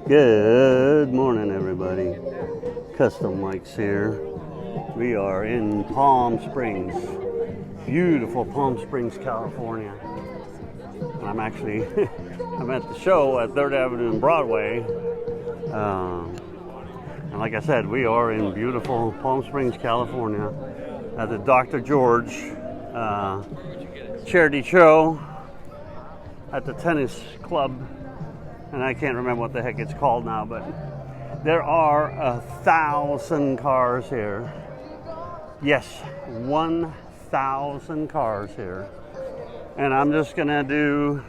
Good morning, everybody. Custom Mike's here. We are in Palm Springs, beautiful Palm Springs, California. And I'm actually, I'm at the show at 3rd Avenue and Broadway. And like I said, we are in beautiful Palm Springs, California at the Dr. George charity show at the tennis club. And I can't remember what the heck it's called now, but there are 1,000 cars here. Yes, 1,000 cars here. And I'm just gonna do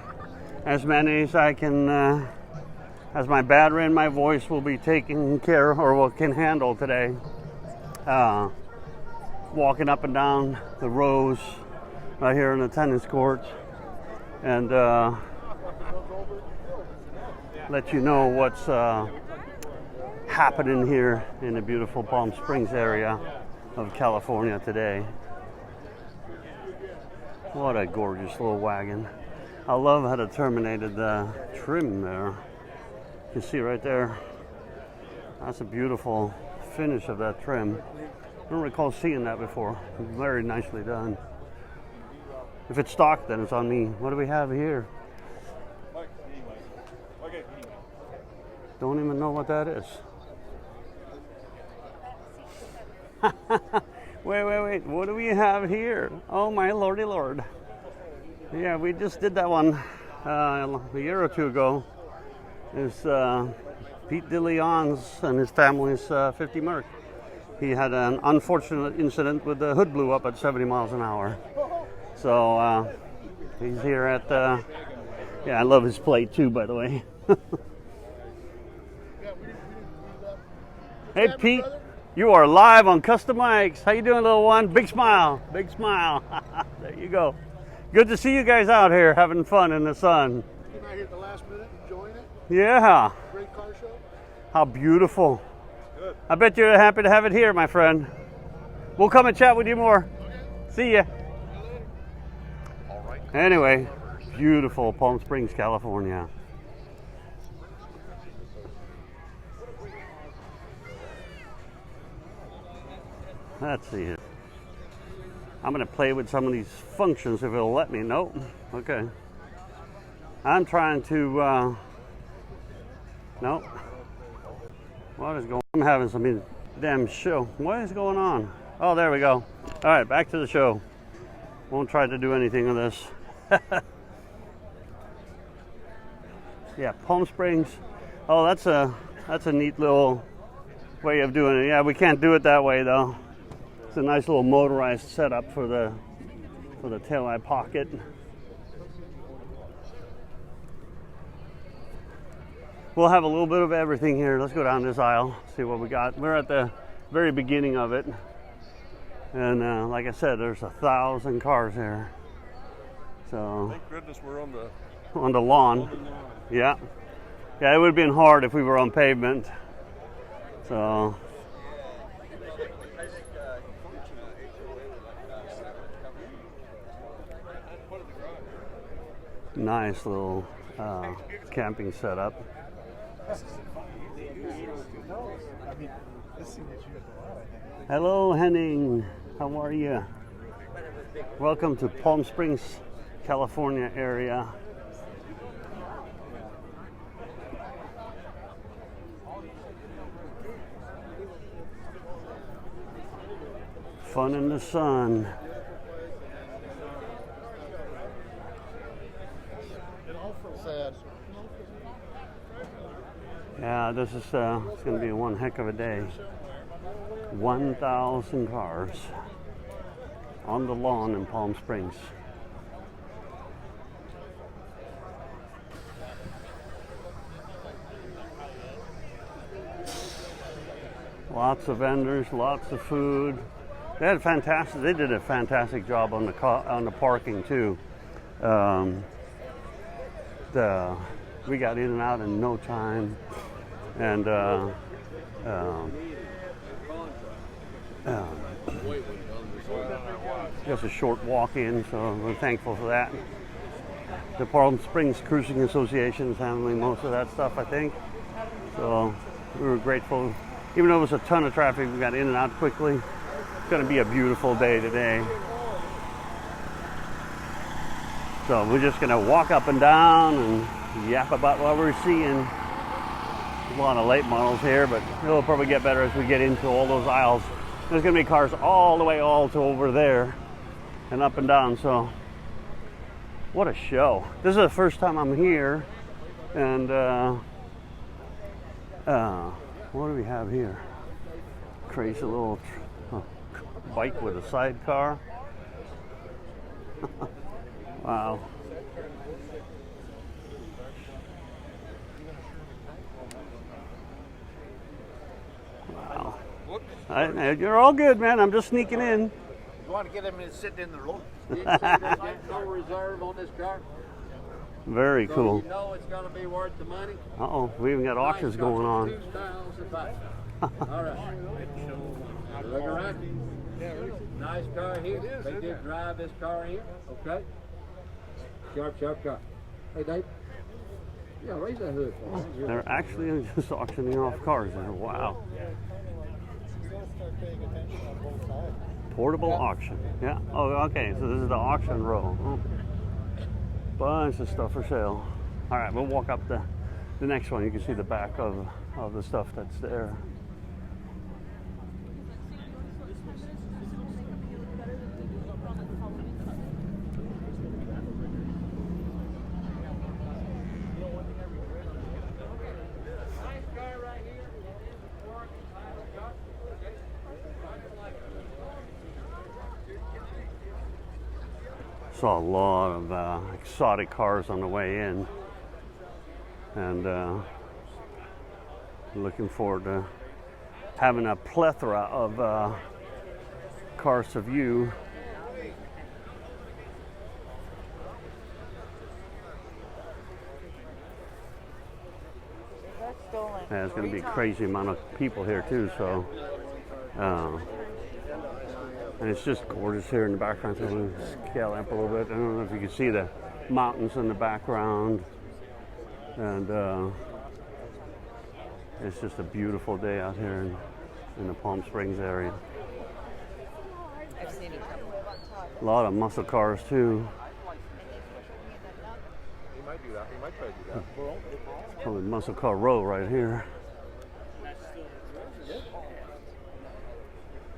as many as I can, as my battery and my voice will be taken care of, or can handle today. Walking up and down the rows right here in the tennis courts, and let you know what's happening here in the beautiful Palm Springs area of California today. What a gorgeous little wagon. I love how they terminated the trim there. You can see right there. That's a beautiful finish of that trim. I don't recall seeing that before. Very nicely done. If it's stock, then it's on me. What do we have here? Don't even know what that is. Wait. What do we have here? Oh, my lordy lord. Yeah, we just did that one a year or two ago. It's Pete DeLeon's and his family's 50 Merc. He had an unfortunate incident with the hood blew up at 70 miles an hour. So he's here at yeah, I love his plate too, by the way. Hey Pete, you are live on Custom Mike's. How you doing, little one? Big smile, big smile. There you go. Good to see you guys out here having fun in the sun. Came out here at the last minute, enjoying it. Yeah. Great car show. How beautiful. Good. I bet you're happy to have it here, my friend. We'll come and chat with you more. Okay. See ya. All right. Anyway, beautiful Palm Springs, California. Let's see here. I'm going to play with some of these functions if it'll let me. Nope. Okay. I'm trying to, nope. What is going on? I'm having some damn show. What is going on? Oh, there we go. All right, back to the show. Won't try to do anything with this. Yeah, Palm Springs. Oh, that's a neat little way of doing it. Yeah, we can't do it that way though. It's a nice little motorized setup for the taillight pocket. We'll have a little bit of everything here. Let's go down this aisle, see what we got. We're at the very beginning of it. And like I said, there's 1,000 cars here. So Thank goodness we're on the lawn. Yeah. Yeah, it would have been hard if we were on pavement. So nice little camping setup. Hello, Henning. How are you? Welcome to Palm Springs, California area. Fun in the sun. sad. Yeah, this is it's going to be one heck of a day. 1,000 cars on the lawn in Palm Springs. Lots of vendors, lots of food. They did a fantastic job on the parking too. We got in and out in no time, and just a short walk in, so we're thankful for that. The Palm Springs Cruising Association is handling most of that stuff, I think. So we were grateful. Even though it was a ton of traffic, we got in and out quickly. It's going to be a beautiful day today. So we're just going to walk up and down and yap about what we're seeing. A lot of late models here, but it'll probably get better as we get into all those aisles. There's going to be cars all the way all to over there and up and down. So what a show. This is the first time I'm here. And what do we have here? Crazy little bike with a sidecar. Wow. Wow. You're all good, man. I'm just sneaking in. You want to get him sitting in the road? There's no reserve on this car. Very cool. So you know it's going to be worth the money. Uh-oh, we even got auctions going on. All right. Look around. Nice car here. They did drive this car here. Okay. Sharp car. Hey, Dave. Yeah, raise that hood for me. They're actually just auctioning off cars there. Wow. Portable auction. Yeah. Oh, okay. So this is the auction row. Oh. Bunch of stuff for sale. All right, we'll walk up the next one. You can see the back of the stuff that's there. Saw a lot of exotic cars on the way in, and looking forward to having a plethora of cars to view. Yeah, it's going to be a crazy amount of people here too, so and it's just gorgeous here in the background. So I'm going to scale up a little bit. I don't know if you can see the mountains in the background. And it's just a beautiful day out here in the Palm Springs area. I've seen a couple. A lot of muscle cars too. He might do that. He might try to do that. Probably muscle car row right here.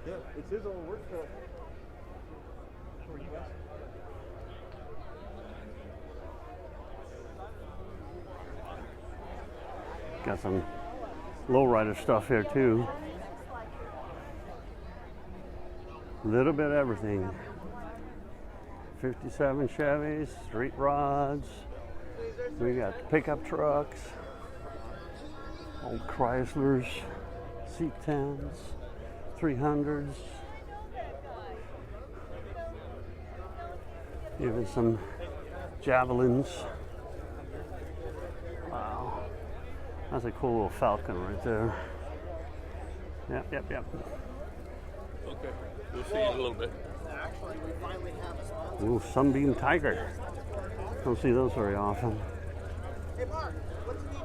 Yeah, it's his own work truck. Got some lowrider stuff here too. A little bit of everything. 57 Chevys, street rods. We got pickup trucks, old Chryslers, C10s, 300s. Even some Javelins. Wow. That's a cool little Falcon right there. Yep. Okay. We'll see you in a little bit. Ooh, Sunbeam Tiger. Don't see those very often. Hey, Mark, what's the name?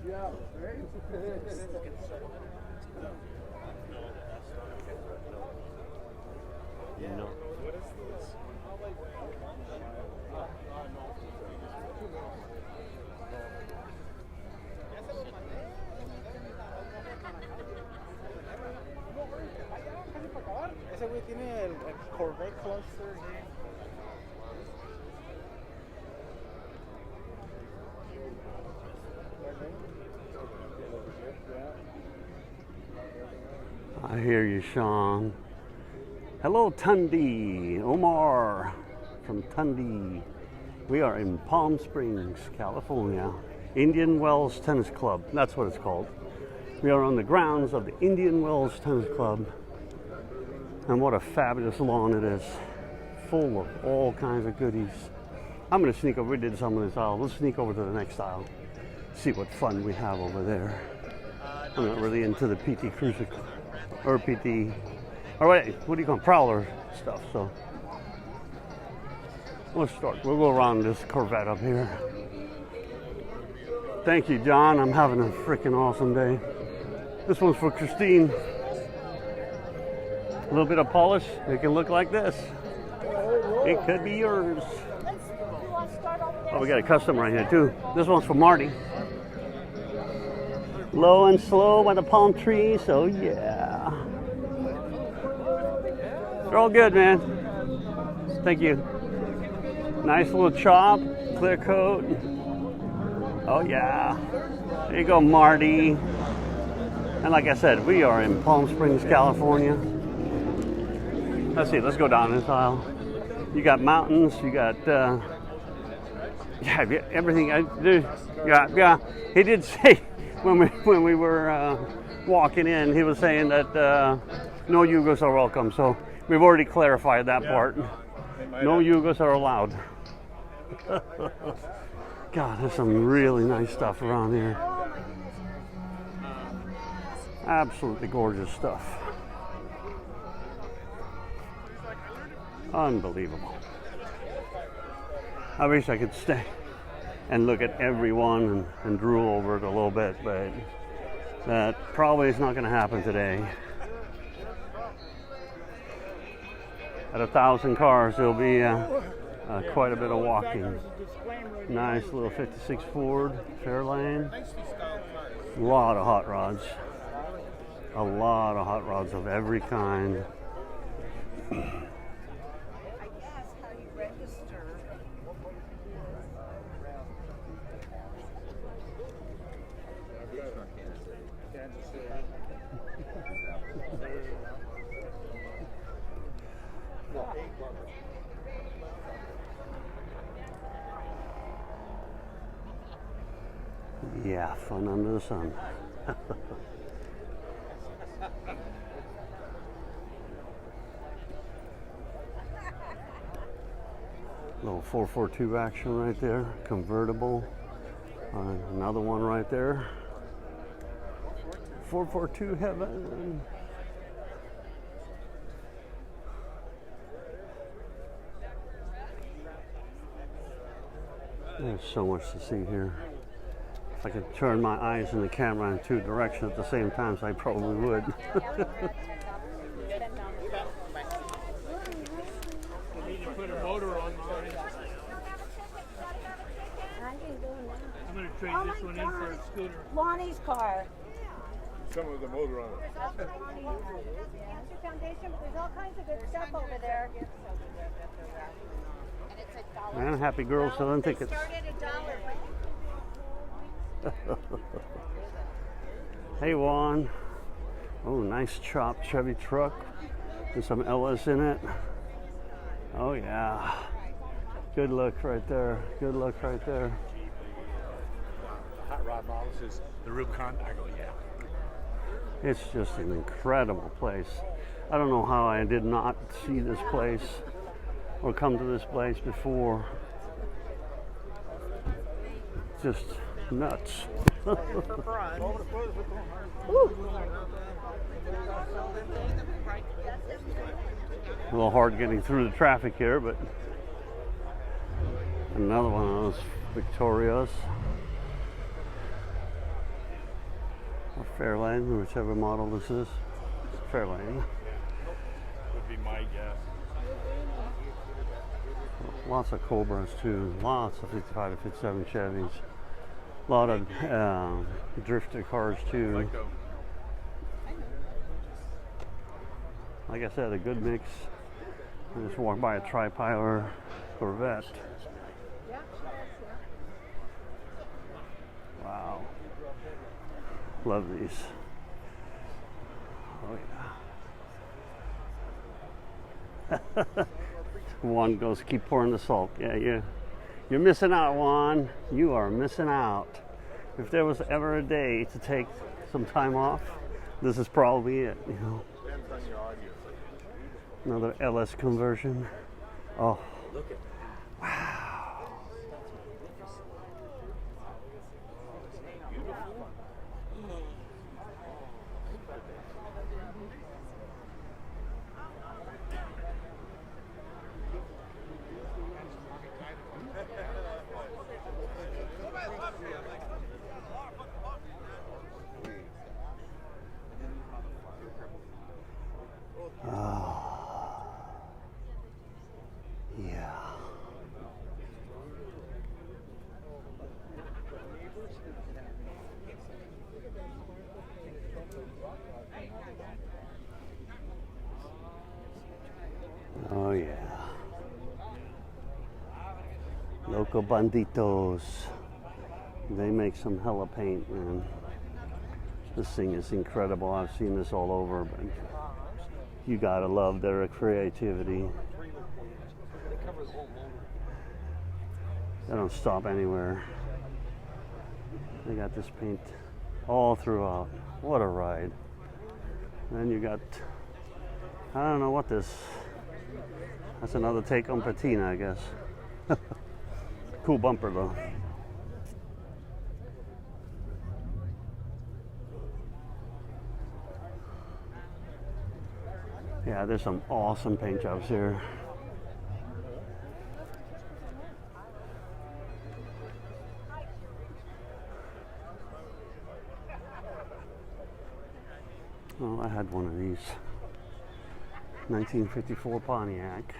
Yeah, right? No. What is this? Ese güey tiene el Corvette cluster. I hear you, Sean. Hello, Tundi. Omar from Tundi. We are in Palm Springs, California. Indian Wells Tennis Club. That's what it's called. We are on the grounds of the Indian Wells Tennis Club. And what a fabulous lawn it is. Full of all kinds of goodies. I'm going to sneak over. We did some of this aisle. Let's sneak over to the next aisle. See what fun we have over there. I'm not really into the PT Cruiser or PT, or what do you call it? Prowler stuff. So we'll start. We'll go around this Corvette up here. Thank you, John. I'm having a freaking awesome day. This one's for Christine. A little bit of polish. It can look like this. It could be yours. Oh, we got a custom right here too. This one's for Marty. Low and slow by the palm trees. Oh yeah. They're all good, man. Thank you. Nice little chop, clear coat. Oh yeah. There you go, Marty. And like I said, we are in Palm Springs, California. Let's see, let's go down this aisle. You got mountains, you got everything. Yeah. He did say when we were walking in, he was saying that no Yugos are welcome. So we've already clarified that part. No Yugos are allowed. God, there's some really nice stuff around here. Absolutely gorgeous stuff. Unbelievable. I wish I could stay and look at every one and drool over it a little bit, but that probably is not going to happen today. At 1,000 cars, there'll be quite a bit of walking. Nice little 56 Ford Fairlane. A lot of hot rods. A lot of hot rods of every kind. Yeah, fun under the sun. Little 442 action right there, convertible. Another one right there. 442 heaven. There's so much to see here. If I could turn my eyes and the camera in two directions at the same time, so I probably would. Put a motor on mine. I'm going to trade this one in for a scooter. Lonnie's car. Some of the motor on it. That's Cancer Foundation, but there's all kinds of good stuff over there. And it's $1. Man, happy girl selling tickets. Start at $1. Hey Juan. Oh, nice chopped Chevy Truck with some LS in it. Oh yeah. Good look right there. Good look right there. Hot rod models is the Rubicon. I go, yeah. It's just an incredible place. I don't know how I did not see this place or come to this place before. Just nuts. A little hard getting through the traffic here, but another one of those Victorias or Fairlane, whichever model this is. Fairlane. Would be my guess. Lots of Cobras too. Lots of 55 to 57 Chevys. A lot of drifter cars too. Like I said, a good mix. I just walked by a tri-piler Corvette. Wow. Love these. Oh yeah. Juan goes, keep pouring the salt. Yeah, you're missing out, Juan. You are missing out. If there was ever a day to take some time off, this is probably it, you know. Another LS conversion. Oh, Look at wow. Oh, yeah. Oh yeah. Local banditos. They make some hella paint, man. This thing is incredible. I've seen this all over, but you gotta love their creativity. They don't stop anywhere. They got this paint all throughout. What a ride. And then you got, I don't know what this, that's another take on patina, I guess. Cool bumper though. Yeah, there's some awesome paint jobs here. Oh, I had one of these. 1954 Pontiac.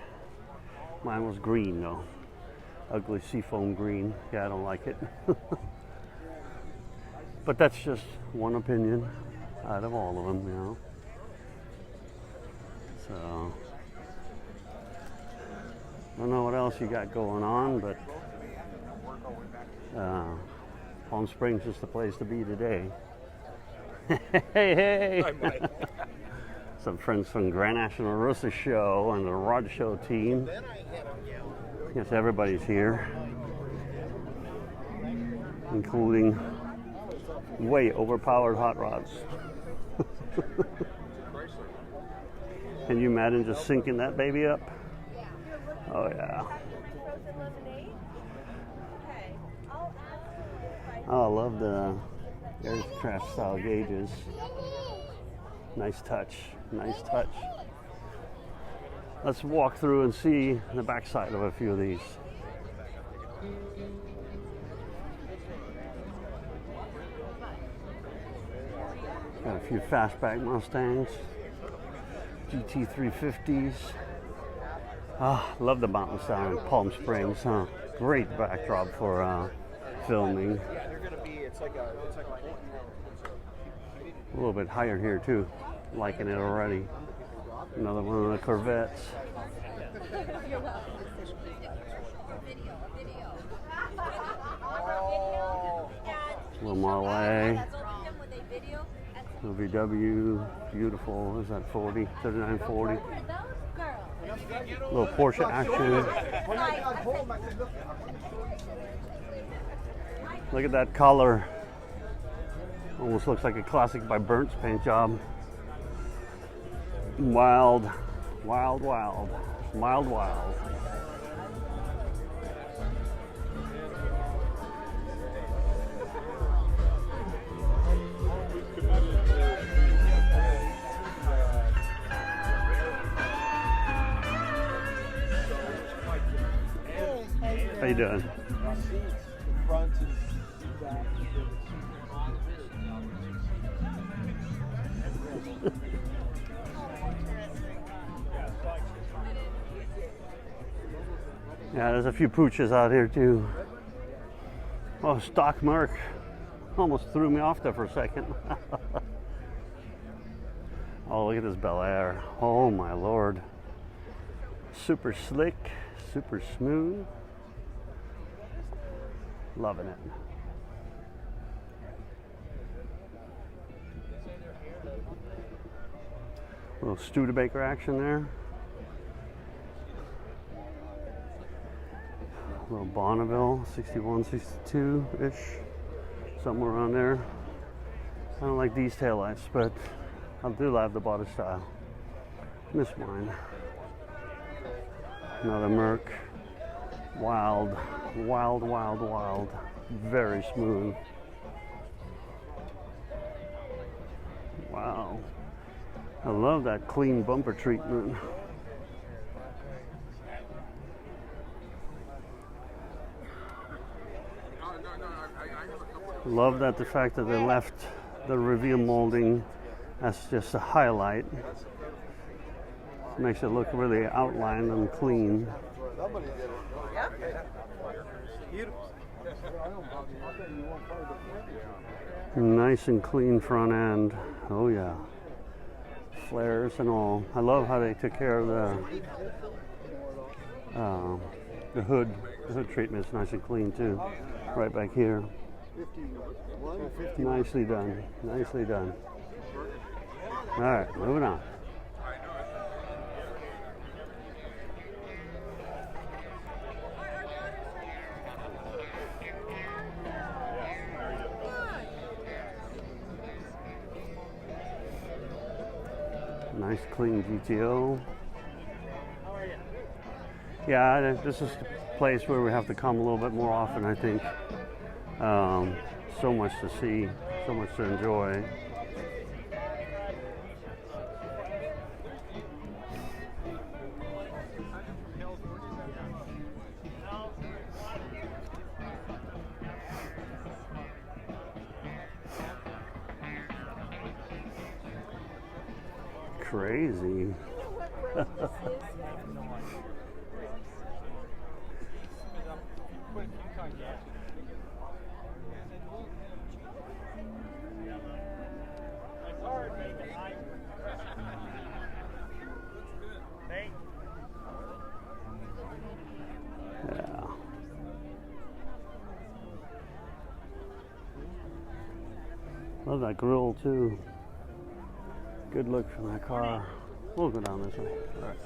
Mine was green though. Ugly seafoam green. Yeah, I don't like it. But that's just one opinion out of all of them, you know. So, I don't know what else you got going on, but Palm Springs is the place to be today. Hey! Some friends from Grand National Rosa Show and the Rod Show team. Yes, everybody's here, including way overpowered hot rods. Can you imagine just sinking that baby up? Oh yeah. Oh, I love the aircraft style gauges. Nice touch, nice touch. Let's walk through and see the backside of a few of these. Got a few fastback Mustangs, GT350s. Ah, love the mountains down in Palm Springs, huh? Great backdrop for filming. A little bit higher here too. Liking it already. Another one of the Corvettes. Little Model A. VW, beautiful. Is that 40? 3940. Little Porsche action. Look at that color. Almost looks like a classic by Burnt's paint job. Wild, wild, wild, wild, wild. How you doing? Yeah, there's a few pooches out here too. Oh, stock Merc. Almost threw me off there for a second. Oh, look at this Bel Air. Oh my Lord. Super slick, super smooth. Loving it. Little Studebaker action there. Little Bonneville, 61, 62-ish, somewhere around there. I don't like these taillights, but I do love the body style. Miss mine. Another Merc. Wild, wild, wild, wild. Very smooth. Wow. I love that clean bumper treatment. Love that the fact that they left the reveal molding as just a highlight. Makes it look really outlined and clean. Nice and clean front end. Oh yeah. Flares and all. I love how they took care of the hood. The hood treatment is nice and clean too. Right back here. Nicely done. Nicely done. All right, moving on. Nice clean GTO. Yeah, this is the place where we have to come a little bit more often, I think. So much to see, so much to enjoy. Crazy. Yeah. Love that grill too. Good look from that car. We'll go down this way. All right.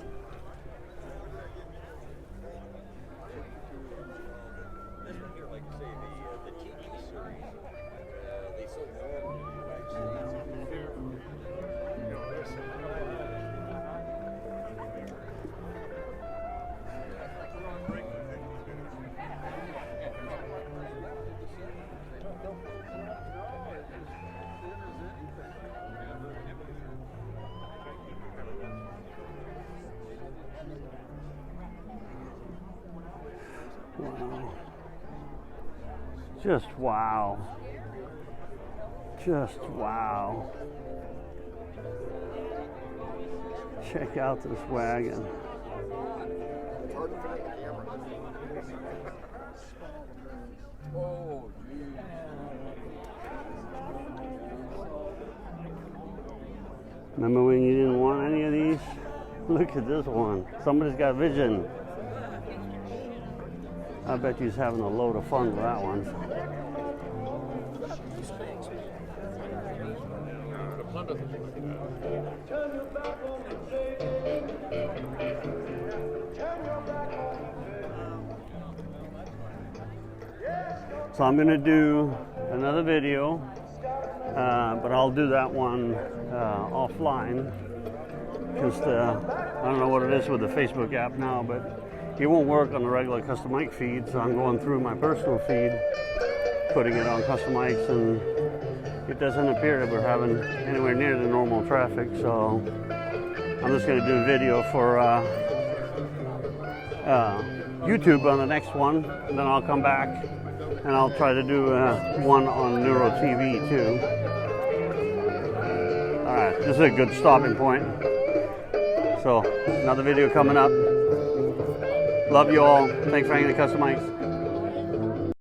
Wow. Just wow. Just wow. Check out this wagon. Remember when you didn't want any of these? Look at this one. Somebody's got vision. I bet you's having a load of fun with that one. So I'm going to do another video, but I'll do that one offline. Just I don't know what it is with the Facebook app now, but it won't work on the regular Custom Mic feed, so I'm going through my personal feed, putting it on Custom Mics, and it doesn't appear that we're having anywhere near the normal traffic, so I'm just going to do a video for YouTube on the next one, and then I'll come back and I'll try to do one on Neuro TV too. Alright, this is a good stopping point. So, another video coming up. Love you all. Thanks for hanging the Custom Mics.